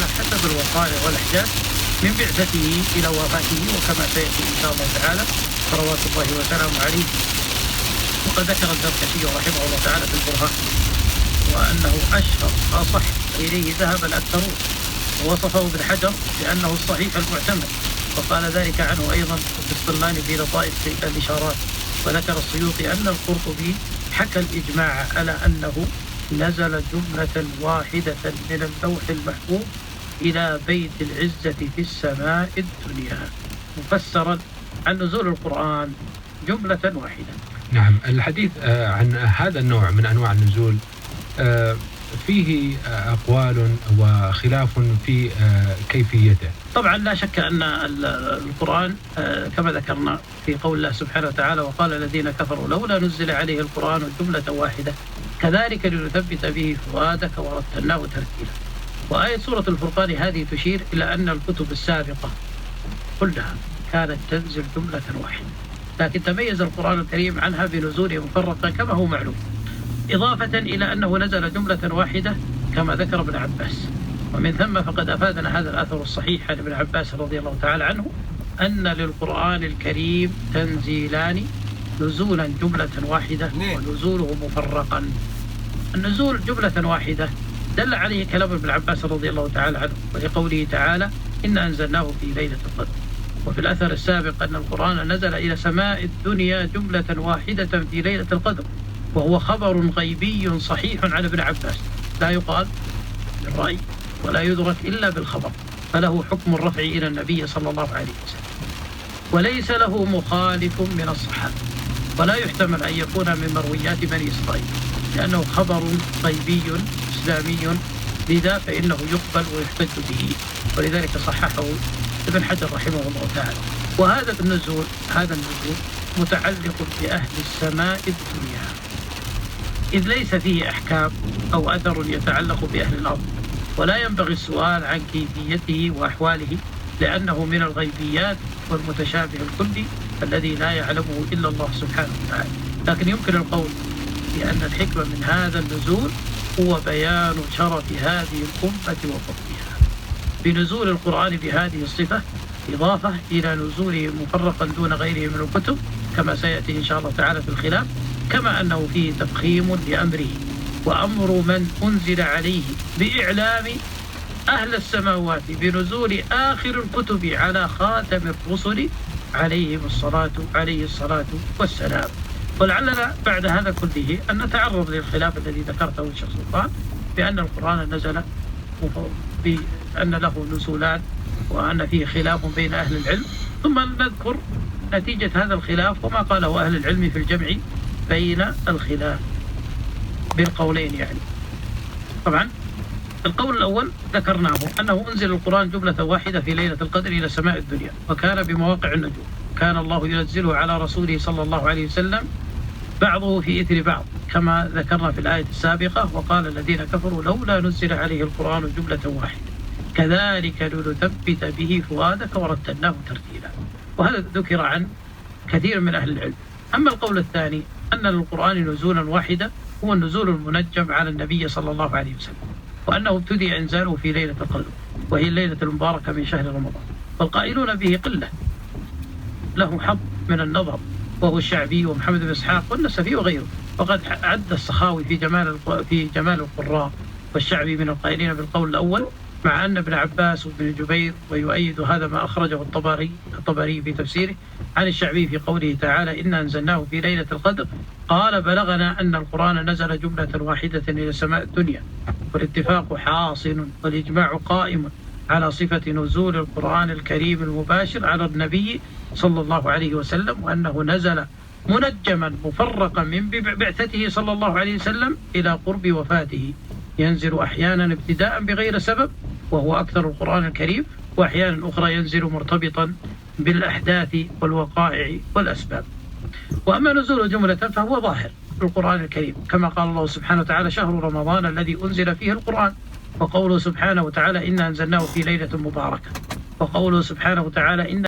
حسب الوقائع والأحداث من بعثته إلى وفاته، وكما سيأتي إن شاء الله تعالى صلوات الله وسلامه عليه. وقد ذكر الزركشي رحمه الله تعالى في البرهان وأنه أشهر أصح إليه ذهب الأكثرون، ووصفه ابن حجر بأنه الصحيح المعتمد، وقال ذلك عنه أيضا البسطلاني في لطائف الإشارات. وذكر السيوطي أن القرطبي حكى الإجماع على أنه نزل جملة واحدة من اللوح المحفوظ إلى بيت العزة في السماء الدنيا، مفسرا عن نزول القرآن جملة واحدة. نعم، الحديث عن هذا النوع من أنواع النزول فيه أقوال وخلاف في كيفيته. طبعا لا شك أن القرآن كما ذكرنا في قول الله سبحانه وتعالى وقال الذين كفروا لولا نزل عليه القرآن جملة واحدة كذلك لنثبت به فؤادك ورتلناه ترتيلا. وآية سورة الفرقان هذه تشير إلى أن الكتب السابقة كلها كانت تنزل جملة واحدة، لكن تميز القرآن الكريم عنها بنزوله مفرقا كما هو معلوم، إضافة إلى أنه نزل جملة واحدة كما ذكر ابن عباس. ومن ثم فقد أفادنا هذا الأثر الصحيح عن ابن عباس رضي الله تعالى عنه أن للقرآن الكريم تنزيلان، نزولا جملة واحدة ونزوله مفرقا. النزول جملة واحدة دل عليه كلام ابن عباس رضي الله تعالى عنه، ولقوله تعالى إن أنزلناه في ليلة القدر. وفي الأثر السابق أن القرآن نزل إلى سماء الدنيا جملة واحدة في ليلة القدر، وهو خبر غيبي صحيح عن ابن عباس لا يقال بالرأي ولا يدرك إلا بالخبر، فله حكم الرفع إلى النبي صلى الله عليه وسلم، وليس له مخالف من الصحابة، ولا يحتمل أن يكون من مرويات بني إسرائيل، لأنه خبر غيبي إسلامي، لذا فإنه يقبل ويحتج به، ولذلك صححه ابن حجر رحمه الله تعالى. وهذا النزول متعلق بأهل السماء الدنيا، إذ ليس فيه أحكام أو أثر يتعلق بأهل الأرض، ولا ينبغي السؤال عن كيفيته وأحواله، لأنه من الغيبيات والمتشابه الكلي الذي لا يعلمه إلا الله سبحانه وتعالى. لكن يمكن القول بأن الحكمة من هذا النزول هو بيان شرف هذه الأمة وفضلها بنزول القرآن بهذه الصفة، إضافة إلى نزوله مفرقا دون غيره من الكتب كما سيأتي إن شاء الله تعالى في الخلاف، كما أنه فيه تفخيم لأمره وأمر من أنزل عليه بإعلام أهل السماوات بنزول آخر الكتب على خاتم الرسل عليه الصلاة والسلام. ولعلنا بعد هذا كله أن نتعرض للخلاف الذي ذكرته الشيخ سلطان بأن القرآن نزل بأن له نزولان، وأن فيه خلاف بين أهل العلم، ثم نذكر نتيجة هذا الخلاف وما قاله أهل العلم في الجمع بين الخلاف بالقولين. يعني طبعا القول الأول ذكرناه أنه أنزل القرآن جملة واحدة في ليلة القدر إلى سماء الدنيا، وكان بمواقع النجوم، كان الله ينزله على رسوله صلى الله عليه وسلم بعضه في إثر بعض كما ذكرنا في الآية السابقة وقال الذين كفروا لولا نزل عليه القرآن جملة واحدة كذلك لنثبت به فؤادك ورتلناه ترتيلا. وهذا ذكر عن كثير من أهل العلم. أما القول الثاني أن للقرآن نزولا واحدة هو النزول المنجم على النبي صلى الله عليه وسلم، وأنه ابتدأ إنزاله في ليلة القدر وهي الليلة المباركة من شهر رمضان، والقائلون به قلة له حظ من النظر، وهو الشعبي ومحمد بن إسحاق والنسفي وغيره. وقد عد السخاوي في جمال القراء والشعبي من القائلين بالقول الأول، مع أن ابن عباس وابن جبير، ويؤيد هذا ما أخرجه الطبري في تفسيره عن الشعبي في قوله تعالى إنا أنزلناه في ليلة القدر، قال بلغنا أن القرآن نزل جملة واحدة إلى سماء الدنيا، والاتفاق حاصل والإجماع قائم على صفة نزول القرآن الكريم المباشر على النبي صلى الله عليه وسلم، وأنه نزل منجما مفرقا من بعثته صلى الله عليه وسلم إلى قرب وفاته، ينزل أحيانا ابتداء بغير سبب وهو أكثر القرآن الكريم، وأحيانا أخرى ينزل مرتبطا بالأحداث والوقائع والأسباب. وأما نزول جملة فهو ظاهر القرآن الكريم، كما قال الله سبحانه وتعالى شهر رمضان الذي أنزل فيه القرآن، وقوله سبحانه وتعالى إنا أنزلناه في ليلة مباركة، وقوله سبحانه وتعالى إن